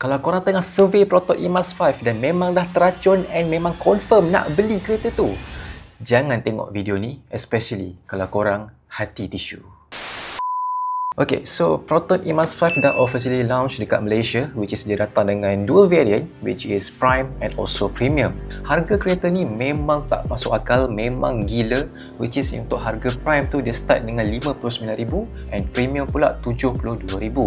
Kalau korang tengah survey Proton E-Mas 5 dan memang dah teracun and memang confirm nak beli kereta tu, jangan tengok video ni, especially kalau korang hati tisu. Okay, so Proton E-Mas 5 dah officially launch dekat Malaysia, which is dia datang dengan dua variant, which is Prime and also Premium. Harga kereta ni memang tak masuk akal, memang gila, which is untuk harga Prime tu dia start dengan RM59,000 and Premium pula RM72,000.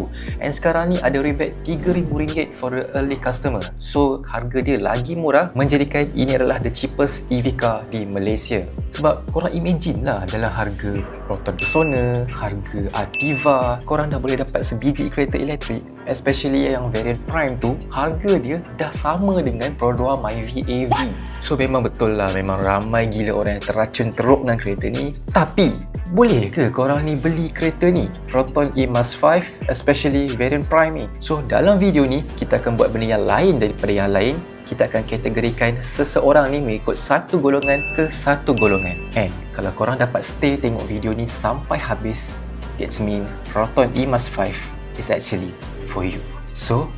And sekarang ni ada rebate RM3,000 for the early customer. So harga dia lagi murah, menjadikan ini adalah the cheapest EV car di Malaysia. Sebab korang imagine lah, dalam harga Proton Persona, harga Ativa, korang dah boleh dapat sebiji kereta elektrik, especially yang variant Prime tu, harga dia dah sama dengan Pro2 Myvi AV. So memang betul lah, memang ramai gila orang yang teracun teruk dengan kereta ni. Tapi boleh ke korang ni beli kereta ni, Proton E-Mas 5, especially variant Prime ni? So dalam video ni kita akan buat benda yang lain daripada yang lain. Kita akan kategorikan seseorang ni mengikut satu golongan ke satu golongan. And kalau korang dapat stay tengok video ni sampai habis, that's mean Proton E-Mas 5 is actually for you. So,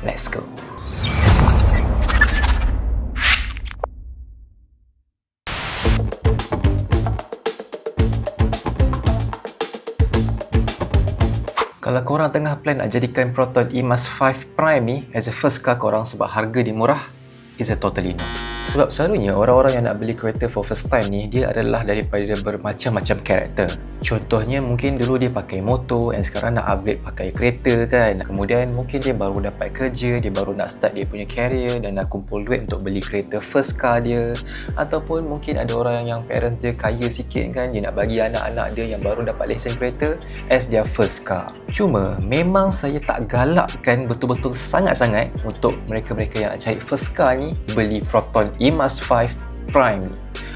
let's go. Kalau korang tengah plan nak jadikan Proton E-Mas 5 Prime ni as a first car korang sebab harga dia murah, is a totally no. Sebab selalunya orang-orang yang nak beli kereta for first time ni, dia adalah daripada bermacam-macam karakter. Contohnya mungkin dulu dia pakai motor and sekarang nak upgrade pakai kereta kan. Kemudian mungkin dia baru dapat kerja, dia baru nak start dia punya career dan nak kumpul duit untuk beli kereta first car dia. Ataupun mungkin ada orang yang parents dia kaya sikit kan, dia nak bagi anak-anak dia yang baru dapat lesen kereta as their first car. Cuma memang saya tak galakkan betul-betul sangat-sangat untuk mereka-mereka yang nak cari first car ni beli Proton E-Mas 5 Prime.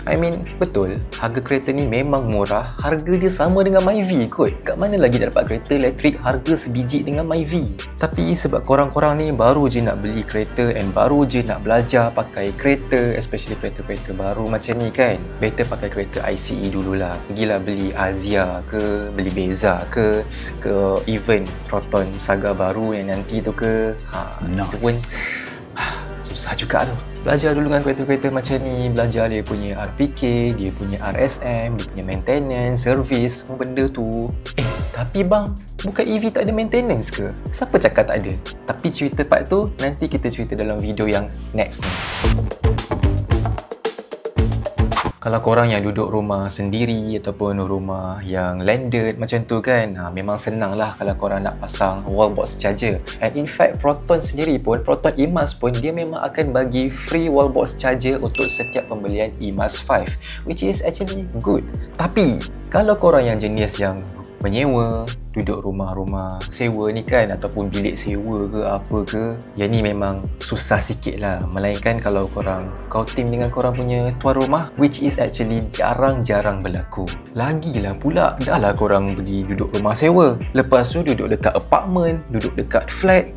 I mean, betul, harga kereta ni memang murah, harga dia sama dengan Myvi kot. Kat mana lagi dah dapat kereta elektrik harga sebiji dengan Myvi? Tapi sebab korang-korang ni baru je nak beli kereta and baru je nak belajar pakai kereta, especially kereta-kereta baru macam ni kan, better pakai kereta ICE dululah. Pergilah beli Azia ke, beli Beza ke even Proton Saga baru yang nanti tu ke. Itu pun susah juga tu. Belajar dulu dengan kereta-kereta macam ni, belajar dia punya RPK, dia punya RSM, dia punya maintenance, service, semua benda tu. Tapi bang, bukan EV tak ada maintenance ke? Siapa cakap tak ada? Tapi cerita part tu nanti kita cerita dalam video yang next ni. Kalau korang yang duduk rumah sendiri ataupun rumah yang landed macam tu kan, memang senang lah kalau korang nak pasang wall box charger. And in fact, Proton sendiri pun, Proton E-Mas pun, dia memang akan bagi free wall box charger untuk setiap pembelian E-Mas 5, which is actually good. Tapi kalau korang yang jenis yang menyewa, duduk rumah-rumah sewa ni kan, ataupun bilik sewa ke apa ke, yang ni memang susah sikit lah. Melainkan kalau kau team dengan korang punya tuan rumah, which is actually jarang-jarang berlaku. Lagilah pula, dah lah korang pergi duduk rumah sewa, lepas tu duduk dekat apartment, duduk dekat flat.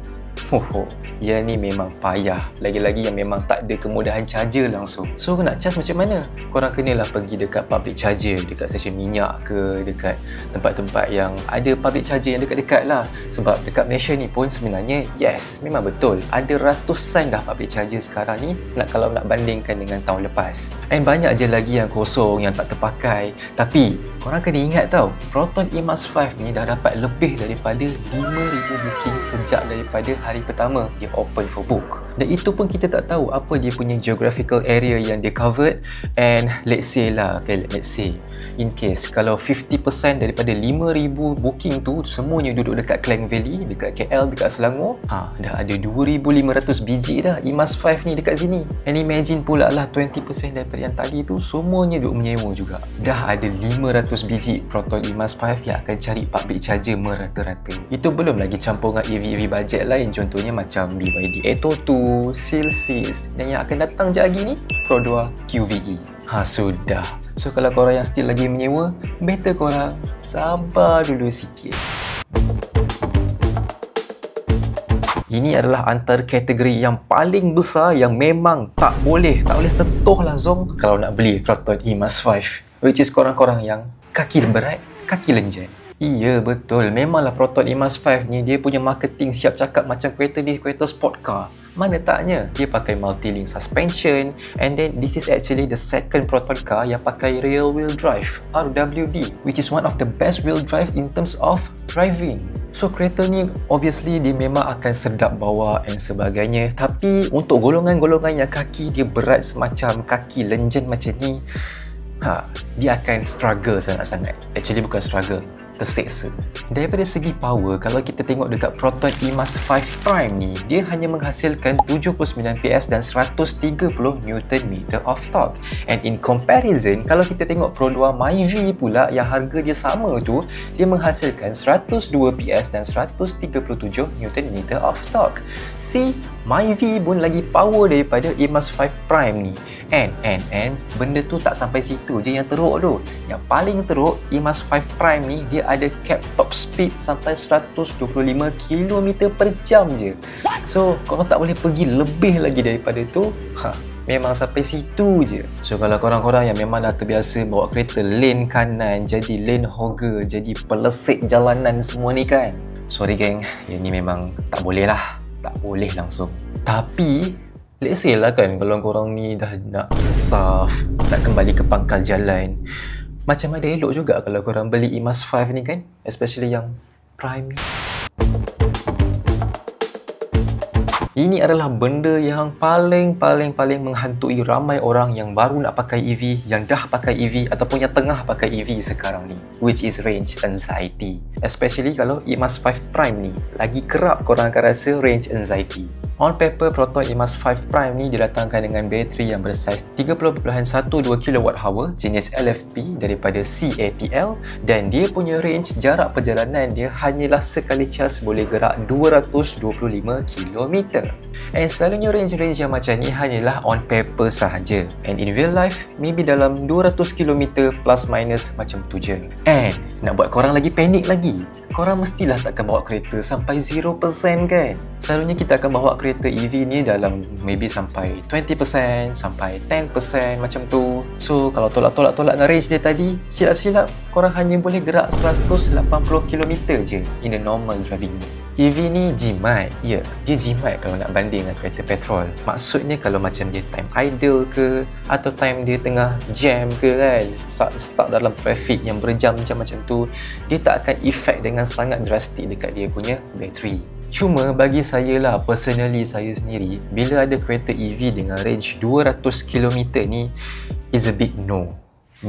Yang ni memang payah. Lagi-lagi yang memang tak ada kemudahan charger langsung. So nak charge macam mana? Korang kenalah pergi dekat public charger, dekat stesen minyak ke, dekat tempat-tempat yang ada public charger yang dekat-dekat lah. Sebab dekat Malaysia ni pun sebenarnya, yes, memang betul, ada ratusan dah public charger sekarang ni, kalau nak bandingkan dengan tahun lepas. And banyak je lagi yang kosong, yang tak terpakai. Tapi korang kena ingat tau, Proton E-Mas 5 ni dah dapat lebih daripada 5,000 booking sejak daripada hari pertama dia open for book. Dan itu pun kita tak tahu apa dia punya geographical area yang dia covered. And let's say lah, okay, let's say in case kalau 50% daripada 5,000 booking tu semuanya duduk dekat Klang Valley, dekat KL, dekat Selangor, dah ada 2,500 biji dah E-Mas 5 ni dekat sini. And imagine pula lah 20% daripada yang tadi tu semuanya duduk menyewa juga. Dah ada 500 biji Proton E-Mas 5 yang akan cari public charger merata-rata. Itu belum lagi campur dengan EV-EV budget lain, contohnya macam BYD Atto 2, Seal 6, dan yang akan datang je lagi ni Pro2 QVE. Sudah. So kalau korang yang still lagi menyewa, better korang sabar dulu sikit. Ini adalah antara kategori yang paling besar yang memang tak boleh sentuh lah Zong kalau nak beli Proton E-Mas 5, which is korang-korang yang kaki berat, kaki lenjan. Iya betul, memanglah Proton EMAS 5 ni dia punya marketing siap cakap macam kereta ni kereta sport car. Mana taknya, dia pakai multi-link suspension, and then this is actually the second Proton car yang pakai rear wheel drive, RWD, which is one of the best wheel drive in terms of driving. So kereta ni obviously dia memang akan sedap bawa and sebagainya, tapi untuk golongan-golongan yang kaki dia berat semacam kaki legend macam ni, dia akan struggle sangat-sangat. Actually bukan struggle, terseksa. Daripada segi power, kalau kita tengok dekat Proton EMAS 5 Prime ni, dia hanya menghasilkan 79 PS dan 130 Nm of torque. And in comparison, kalau kita tengok Pro 2 Myvi pula yang harga dia sama tu, dia menghasilkan 102 PS dan 137 Nm of torque. See, Myvi pun lagi power daripada EMAS 5 Prime ni. And benda tu tak sampai situ je yang teruk tu. Yang paling teruk, EMAS 5 Prime ni dia ada cap top speed sampai 125 km per jam je. So, korang tak boleh pergi lebih lagi daripada tu. Memang sampai situ je. So, kalau korang-korang yang memang dah terbiasa bawa kereta lane kanan, jadi lane hogger, jadi pelesik jalanan semua ni kan, sorry geng, yang ni memang tak boleh lah. Tak boleh langsung. Tapi let's say lah kan, kalau korang ni dah nak insaf, nak kembali ke pangkal jalan, macam ada elok juga kalau korang beli EMAS 5 ni kan, especially yang Prime ni. Ini adalah benda yang paling menghantui ramai orang yang baru nak pakai EV, yang dah pakai EV ataupun yang tengah pakai EV sekarang ni, which is range anxiety. Especially kalau EMAS 5 Prime ni, lagi kerap korang akan rasa range anxiety. On paper, Proton EMAS 5 Prime ni didatangkan dengan bateri yang bersaiz 30.12 kWh jenis LFP daripada CATL, dan dia punya range jarak perjalanan dia hanyalah sekali cas boleh gerak 225 km. And selalunya range-range yang macam ni hanyalah on paper sahaja. And in real life, maybe dalam 200 km plus minus macam tu je. And nak buat korang lagi panik lagi, korang mestilah takkan bawa kereta sampai 0% kan? Selalunya kita akan bawa kereta EV ni dalam maybe sampai 20%, sampai 10% macam tu. So kalau tolak dengan range dia tadi, silap-silap korang hanya boleh gerak 180 km je in a normal driving mode. EV ni jimat, ya, dia jimat kalau nak banding dengan kereta petrol. Maksudnya kalau macam dia time idle ke, atau time dia tengah jam ke kan, stuck dalam traffic yang berjam-jam macam tu, dia tak akan effect dengan sangat drastik dekat dia punya bateri. Cuma bagi saya lah, personally saya sendiri, bila ada kereta EV dengan range 200 km ni, is a big no.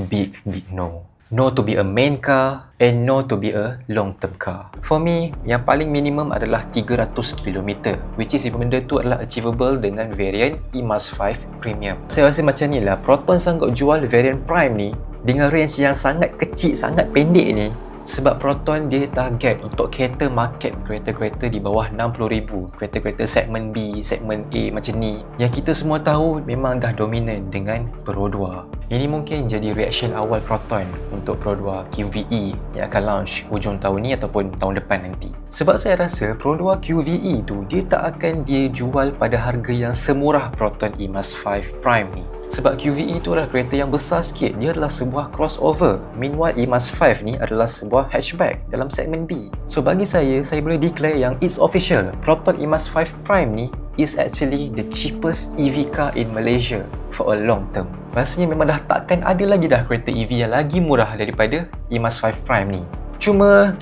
Big no. No to be a main car and no to be a long term car. For me, yang paling minimum adalah 300 km, which is benda tu adalah achievable dengan variant EMAS 5 Premium. Saya rasa macam ni lah, Proton sanggup jual variant Prime ni dengan range yang sangat kecil, sangat pendek ni, sebab Proton dia target untuk cater market kereta-kereta di bawah 60,000, kereta-kereta segmen B, segmen A macam ni, yang kita semua tahu memang dah dominan dengan Pro 2. Ini mungkin jadi reaction awal Proton untuk Pro 2 QVE yang akan launch hujung tahun ni ataupun tahun depan nanti. Sebab saya rasa Pro 2 QVE tu dia tak akan dia jual pada harga yang semurah Proton EMAS 5 Prime ni. Sebab QVE tu adalah kereta yang besar sikit, dia adalah sebuah crossover. Meanwhile EMAS 5 ni adalah sebuah hatchback dalam segmen B. So bagi saya boleh declare yang it's official, Proton EMAS 5 Prime ni is actually the cheapest EV car in Malaysia for a long term. Rasanya memang dah takkan ada lagi dah kereta EV yang lagi murah daripada EMAS 5 Prime ni. Cuma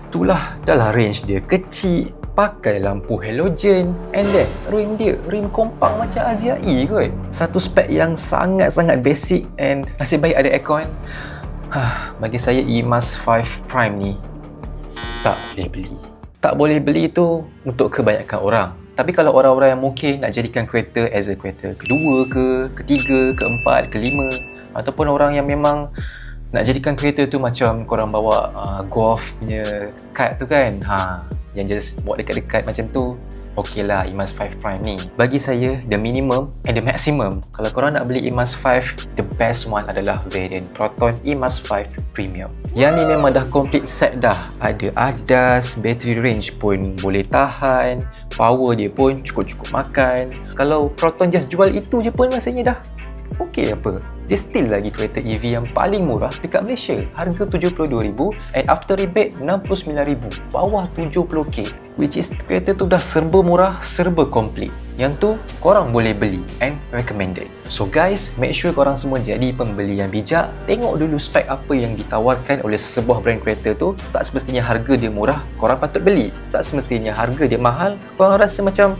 itulah, dalam range dia kecil, pakai lampu halogen, and then rim dia, rim kompang macam Azia E kot. Satu spek yang sangat-sangat basic, and nasib baik ada aircon. Bagi saya EMAS 5 Prime ni tak boleh beli. Tak boleh beli tu untuk kebanyakan orang. Tapi kalau orang-orang yang mungkin nak jadikan kereta as a kereta kedua ke, ketiga, keempat, kelima, ataupun orang yang memang nak jadikan kereta tu macam korang bawa Golf punya card tu kan, yang just bawa dekat-dekat macam tu, okey lah EMAS 5 Prime ni. Bagi saya, the minimum and the maximum, kalau korang nak beli EMAS 5, the best one adalah variant Proton EMAS 5 Premium. Yang ni memang dah complete set dah. Ada ADAS, battery range pun boleh tahan, power dia pun cukup-cukup makan. Kalau Proton just jual itu je pun rasanya dah okey apa. dia still lagi kereta EV yang paling murah dekat Malaysia. Harga RM72,000 and after rebate RM69,000, bawah RM70,000, which is kereta tu dah serba murah, serba komplit. Yang tu korang boleh beli and recommended. So guys, make sure korang semua jadi pembeli yang bijak. Tengok dulu spek apa yang ditawarkan oleh sebuah brand kereta tu. Tak semestinya harga dia murah korang patut beli. Tak semestinya harga dia mahal korang rasa macam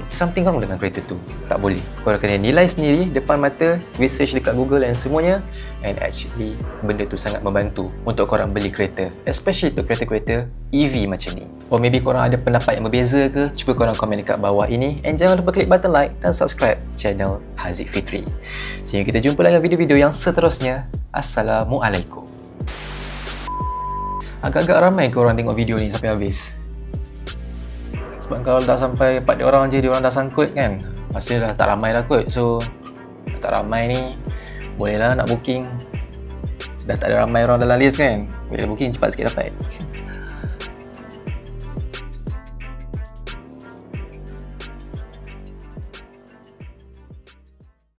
something wrong dengan kereta tu. Tak boleh. Korang kena nilai sendiri depan mata, research dekat Google dan semuanya, and actually benda tu sangat membantu untuk korang beli kereta, especially untuk kereta-kereta EV macam ni. Or maybe korang ada pendapat yang berbeza ke, cuba korang komen dekat bawah ini, and jangan lupa klik button like dan subscribe channel Haziq Fitri. Sehingga kita jumpa lagi video-video yang seterusnya. Assalamualaikum. Agak-agak ramai korang tengok video ni sampai habis. Sebab kalau dah sampai 4 orang je, dia orang dah sangkut kan, pasti dah tak ramai dah kot. So tak ramai ni, bolehlah nak booking. Dah tak ada ramai orang dalam list kan, boleh booking cepat sikit dapat.